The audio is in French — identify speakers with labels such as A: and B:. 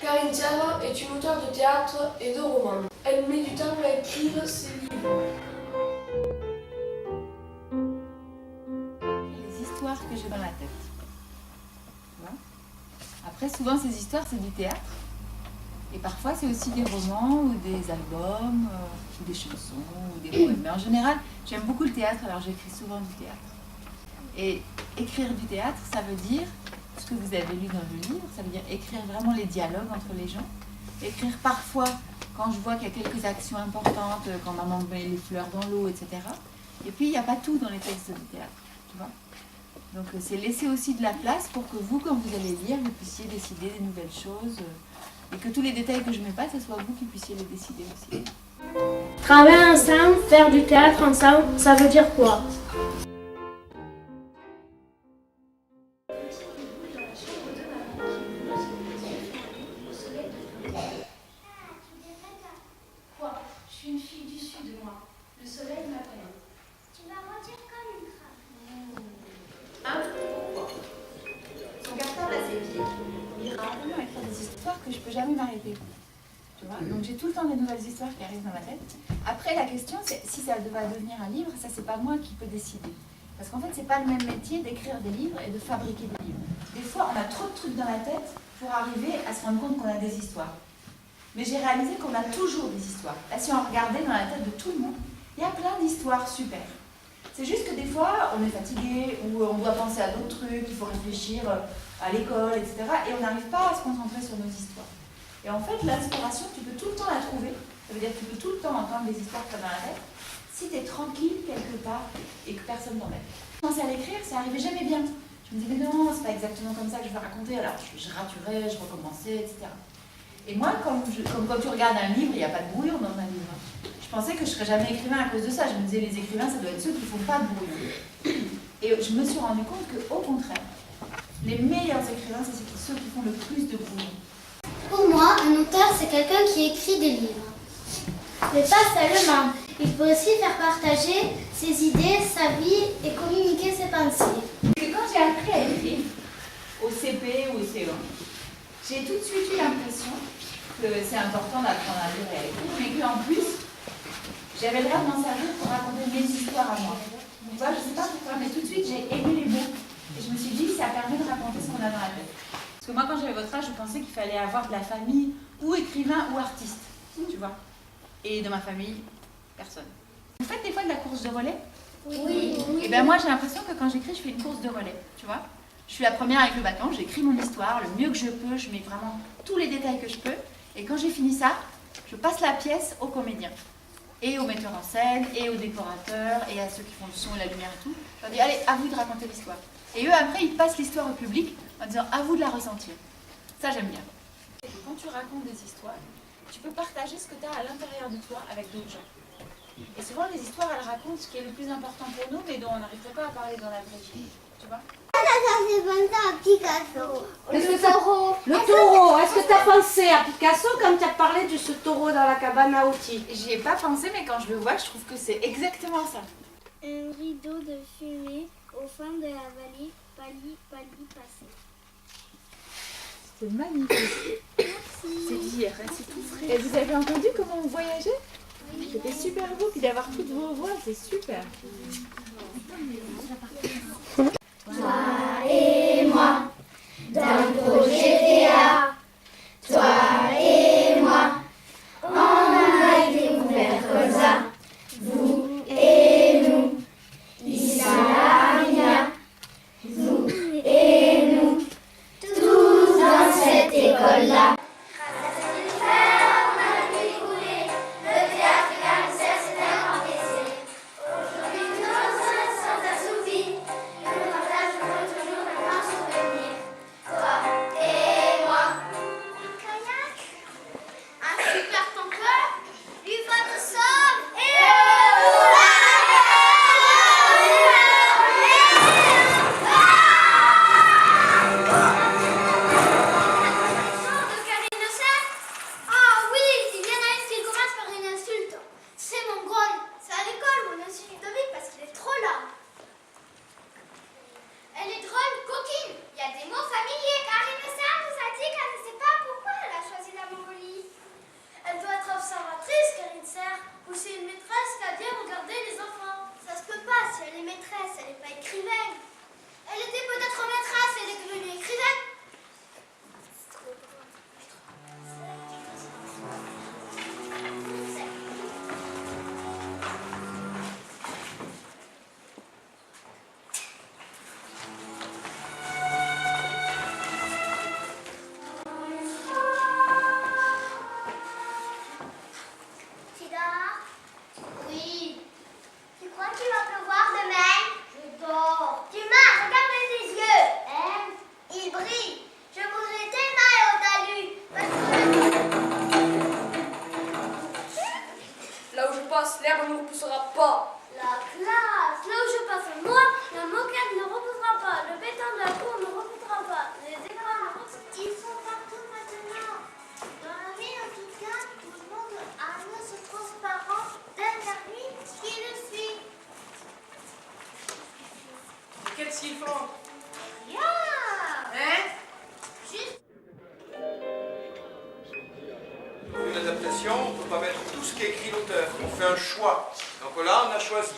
A: Karine Serre est une auteure de théâtre et de romans. Elle met du temps à écrire ses livres.
B: Les histoires que j'ai dans la tête. Tu vois ? Après, souvent, ces histoires, c'est du théâtre. Et parfois, c'est aussi des romans ou des albums, ou des chansons, ou des poèmes. Mais en général, j'aime beaucoup le théâtre, alors j'écris souvent du théâtre. Et écrire du théâtre, ça veut dire, ce que vous avez lu dans le livre, ça veut dire écrire vraiment les dialogues entre les gens. Écrire parfois, quand je vois qu'il y a quelques actions importantes, quand maman met les fleurs dans l'eau, etc. Et puis, il n'y a pas tout dans les textes du théâtre, tu vois. Donc, c'est laisser aussi de la place pour que vous, quand vous allez lire, vous puissiez décider des nouvelles choses. Et que tous les détails que je ne mets pas, ce soit vous qui puissiez les décider aussi.
C: Travailler ensemble, faire du théâtre ensemble, ça veut dire quoi?
D: Quoi? Je suis une fille du sud, moi. Le soleil m'appelle.
E: Tu vas mentir comme une crabe.
B: Pourquoi? Son cartable à ses pieds, il ira vraiment écrire des histoires que je ne peux jamais m'arrêter. Tu vois? Donc j'ai tout le temps des nouvelles histoires qui arrivent dans ma tête. Après, la question, c'est si ça va devenir un livre, ça, c'est pas moi qui peux décider. Parce qu'en fait, c'est pas le même métier d'écrire des livres et de fabriquer des livres. Des fois, on a trop de trucs dans la tête pour arriver à se rendre compte qu'on a des histoires. Mais j'ai réalisé qu'on a toujours des histoires. Là, si on regardait dans la tête de tout le monde, il y a plein d'histoires super. C'est juste que des fois, on est fatigué ou on doit penser à d'autres trucs, il faut réfléchir à l'école, etc. Et on n'arrive pas à se concentrer sur nos histoires. Et en fait, l'inspiration, tu peux tout le temps la trouver. Ça veut dire que tu peux tout le temps entendre des histoires que tu as dans la tête. Si tu es tranquille quelque part et que personne t'embête. Quand commençais à l'écrire, ça n'arrivait jamais bien. Je me disais, mais non, c'est pas exactement comme ça que je vais raconter. Alors, je raturais, je recommençais, etc. Et moi, comme quand tu regardes un livre, il n'y a pas de brouillon dans un livre. Je pensais que je ne serais jamais écrivain à cause de ça. Je me disais, les écrivains, ça doit être ceux qui ne font pas de brouillon. Et je me suis rendu compte qu'au contraire, les meilleurs écrivains, c'est ceux qui font le plus de brouillon.
E: Pour moi, un auteur, c'est quelqu'un qui écrit des livres. Mais pas seulement. Il peut aussi faire partager ses idées, sa vie et communiquer ses pensées.
B: Et quand j'ai appris à écrire, au CP ou au CE1, j'ai tout de suite eu l'impression que c'est important d'apprendre à lire et à écrire, mais qu'en plus, j'avais le droit de m'en servir pour raconter mes histoires à moi. Tu vois, je ne sais pas pourquoi, mais tout de suite, j'ai aimé les mots. Et je me suis dit, ça permet de raconter ce qu'on a dans la tête. Parce que moi, quand j'avais votre âge, je pensais qu'il fallait avoir de la famille, ou écrivain, ou artiste, tu vois. Et de ma famille, personne. Vous faites des fois de la course de relais?
E: Oui.
B: Et bien moi, j'ai l'impression que quand j'écris, je fais une course de relais, tu vois. Je suis la première avec le bâton, j'écris mon histoire le mieux que je peux, je mets vraiment tous les détails que je peux. Et quand j'ai fini ça, je passe la pièce aux comédiens. Et aux metteurs en scène, et aux décorateurs, et à ceux qui font le son et la lumière et tout. Je leur dis, allez, à vous de raconter l'histoire. Et eux, après, ils passent l'histoire au public en disant, à vous de la ressentir. Ça, j'aime bien. Et quand tu racontes des histoires, tu peux partager ce que tu as à l'intérieur de toi avec d'autres gens. Et souvent, les histoires, elles racontent ce qui est le plus important pour nous, mais dont on n'arriverait pas à parler dans la vraie vie. Tu vois?
C: Le taureau, est-ce que tu as pensé à Picasso quand tu as parlé de ce taureau dans la cabane à outils?
B: J'y ai pas pensé, mais quand je le vois, je trouve que c'est exactement ça.
E: Un rideau de fumée au fond de la vallée, pali passé.
B: C'est magnifique. C'est d'hier, hein, c'est tout frais. Et vous avez entendu comment on voyageait? C'était super beau, puis d'avoir toutes vos voix, c'est super.
E: Toi et moi, dans le projet théâtre. Toi et moi, on a découvert comme ça. Vous et nous, Issa Lamina. Vous et nous, tous dans cette école-là.
F: citation, on ne peut pas mettre tout ce qu'écrit l'auteur. On fait un choix. Donc là, on a choisi.